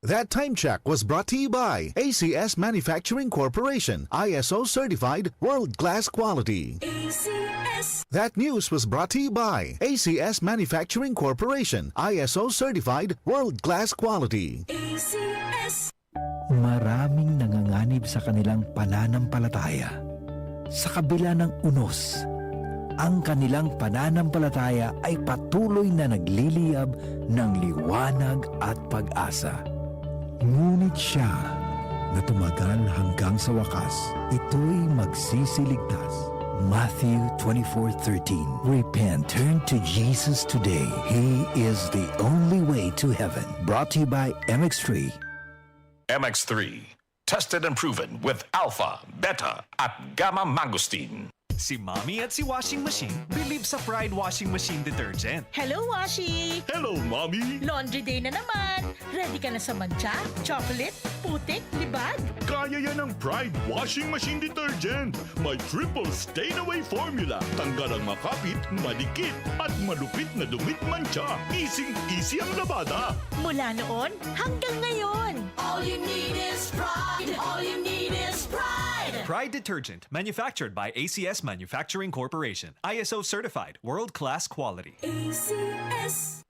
That time check was brought to you by ACS Manufacturing Corporation, ISO certified world-class quality. ACS. That news was brought to you by ACS Manufacturing Corporation, ISO certified world-class quality. ACS. Maraming nanganganib sa kanilang pananampalataya. Sa kabila ng unos, ang kanilang pananampalataya ay patuloy na nagliliyab ng liwanag at pag-asa. Ngunit siya na tumagal hanggang sa wakas, ito'y magsisiligtas. Matthew 24:13. Repent, turn to Jesus today. He is the only way to heaven. Brought to you by MX3. MX3, tested and proven with alpha, beta, at gamma mangosteen. Si Mommy at si Washing Machine believe sa Pride Washing Machine Detergent. Hello, Washi! Hello, Mommy! Laundry day na naman. Ready ka na sa mancha, chocolate, putik, libag? Kaya yan ang Pride Washing Machine Detergent. May triple stain-away formula. Tanggal ang makapit, madikit, at malupit na dumit mancha. Easy ang labada. Mula noon hanggang ngayon. All you need is pride. All you need is pride. Pride Detergent, manufactured by ACS Manufacturing Corporation. ISO certified, world-class quality. ACS.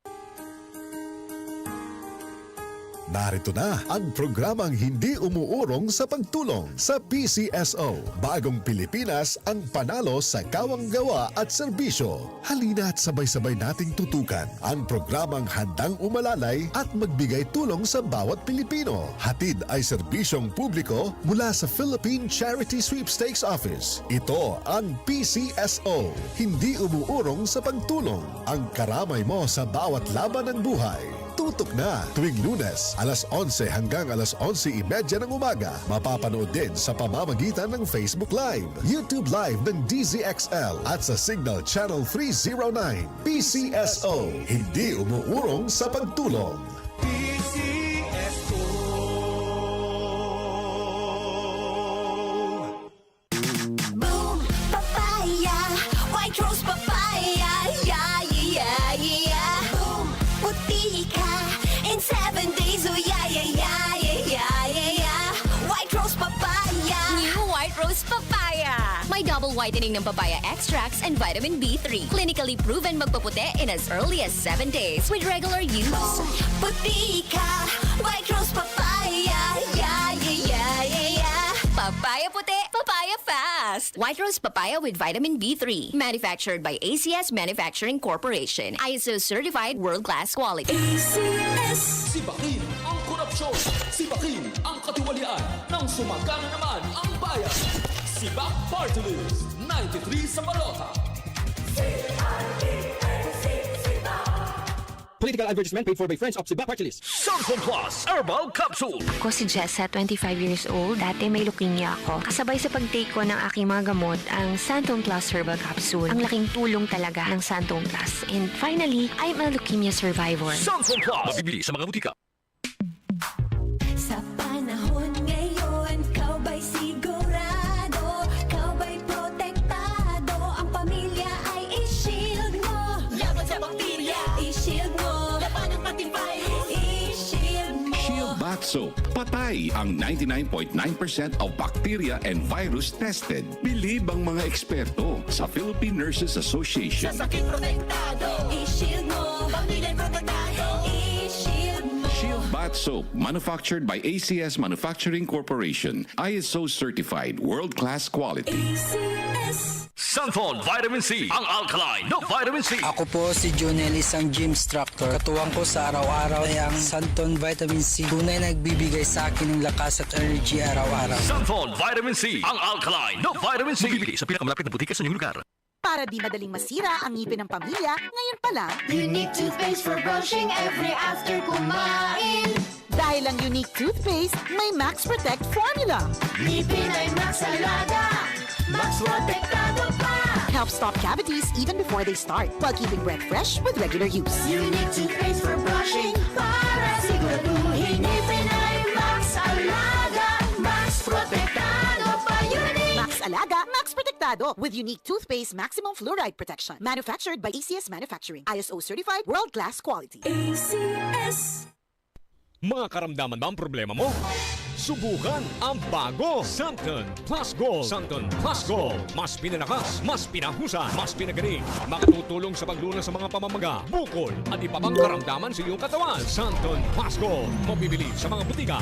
Narito na ang programang hindi umuurong sa pagtulong sa PCSO. Bagong Pilipinas ang panalo sa kawang-gawa at serbisyo. Halina at sabay-sabay nating tutukan ang programang handang umalalay at magbigay tulong sa bawat Pilipino. Hatid ay serbisyong publiko mula sa Philippine Charity Sweepstakes Office. Ito ang PCSO. Hindi umuurong sa pagtulong. Ang karamay mo sa bawat laban ng buhay. Tutok na tuwing Lunes, alas 11 hanggang alas 11:30 ng umaga. Mapapanood din sa pamamagitan ng Facebook Live, YouTube Live ng DZXL at sa Signal Channel 309. PCSO, hindi umuurong sa pagtulong. Boom, papaya. White rose papaya. Yeah, yeah, yeah. Boom, puti ka. In 7 days, oh yeah, yeah, yeah, yeah, yeah, yeah. White rose papaya. New White Rose Papaya. May double whitening ng papaya extracts and vitamin B3. Clinically proven magpaputi in as early as 7 days with regular use. Boom, puti ka. White rose papaya. Yeah, yeah, yeah, yeah, yeah. Papaya puti, papaya fast. White Rose Papaya with vitamin B3. Manufactured by ACS Manufacturing Corporation. ISO certified world-class quality. ACS. Sibakin ang korupsyon. Sibakin ang katiwalian. Nang sumagana naman ang bayan. Sibak Party List. 93 sa balota. Political advertisement paid for by friends of Sibak Party List. Samsung Plus Herbal Capsule. Ako si Jessa, 25 years old. Dati may leukemia ako. Kasabay sa pag-take ko ng aking mga gamot, ang Santon Plus Herbal Capsule. Ang laking tulong talaga ng Santon Plus. And finally, I'm a leukemia survivor. Samsung Plus. Mabibili sa mga butika. Sa panahon ngayon, kau ba'y sigurado? Kau ba'y protektado? Ang pamilya ay i-shield mo. Laban sa bakterya, i-shield mo. Laban ng pati virus, i-shield mo. Shield Bath Soap. Patay ang 99.9% of bacteria and virus tested. Bilib ang mga eksperto sa Philippine Nurses Association. Sa sakit protektado, i-shield mo. Pamilya protektado, i-shield mo. Shield Bath Soap, manufactured by ACS Manufacturing Corporation. ISO certified, world-class quality. ACS. Santon Vitamin C, ang alkaline na vitamin C. Ako po si Junel, isang gym instructor. Katuwang ko sa araw-araw ay ang Santon Vitamin C. Tunay nagbibigay sa akin ng lakas at energy araw-araw. Santon Vitamin C, ang alkaline na vitamin C. Bibili sa pinakamalapit na butika sa inyong lugar. Para di madaling masira ang ngipin ng pamilya, ngayon pa lang, Unique toothpaste for brushing every after kumain. dahil ang Unique Toothpaste may Max Protect formula. Ngipin ay Max Alaga. Max protektado pa. Helps stop cavities even before they start, while keeping breath fresh with regular use. Unique toothpaste for brushing para siguraduhin ngipin ay Max Alaga. Max protektado pa. Unique. Max Alaga, Max Protectado with Unique Toothpaste Maximum Fluoride Protection. Manufactured by ACS Manufacturing. ISO certified, world-class quality. ACS. Mga karamdaman ba ang problema mo? Subukan ang bago Santon Plus Gold. Santon Plus Gold. Mas pinalakas, mas pinahusan, mas pinagaling. Makatutulong sa paglunas sa mga pamamaga, bukol at iba pang karamdaman sa iyong katawan. Santon Plus Gold. Mabibili sa mga butika.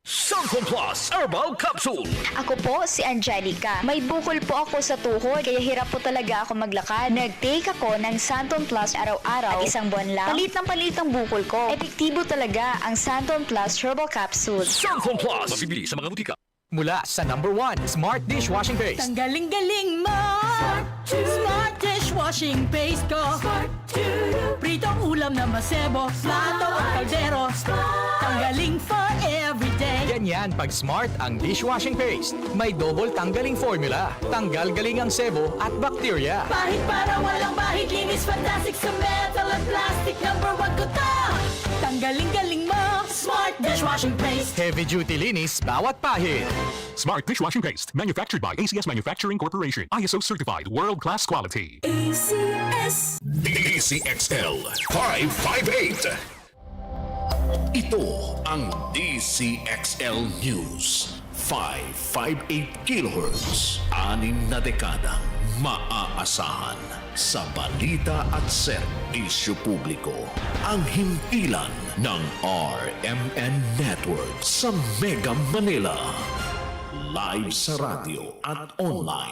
Santon Plus Herbal Capsule. Ako po si Angelica. May bukol po ako sa tuhod, kaya hirap po talaga ako maglakad. Nag-take ako ng Santon Plus araw-araw at isang buwan lang. Palit ang bukol ko. Epektibo talaga ang Santon Plus Herbal Capsule. Santon Plus. Mabibili sa mga butika. Mula sa #1 Smart Dishwashing Paste. Tanggaling-galing mo! Smart dishwashing paste ko. Pritong ulam na masebo, plato at kaldero. Tanggaling for everyday. Ganyan pag Smart ang dishwashing paste. May double tanggaling formula. Tanggal galing ang sebo at bakterya. Bahid para walang bahid, linis fantastic sa metal at plastic. #1 ko to! Tanggaling-galing mo! Smart dishwashing paste. Heavy duty linis bawat pahid. Smart Dishwashing Paste. Manufactured by ACS Manufacturing Corporation. ISO certified world-class quality. ACS. DCXL 558. Ito ang DCXL News. 558 kHz. 6 na dekadang maaasahan sa balita at serbisyo publiko. Ang himpilan ng RMN Network sa Mega Manila. Live sa radyo at online.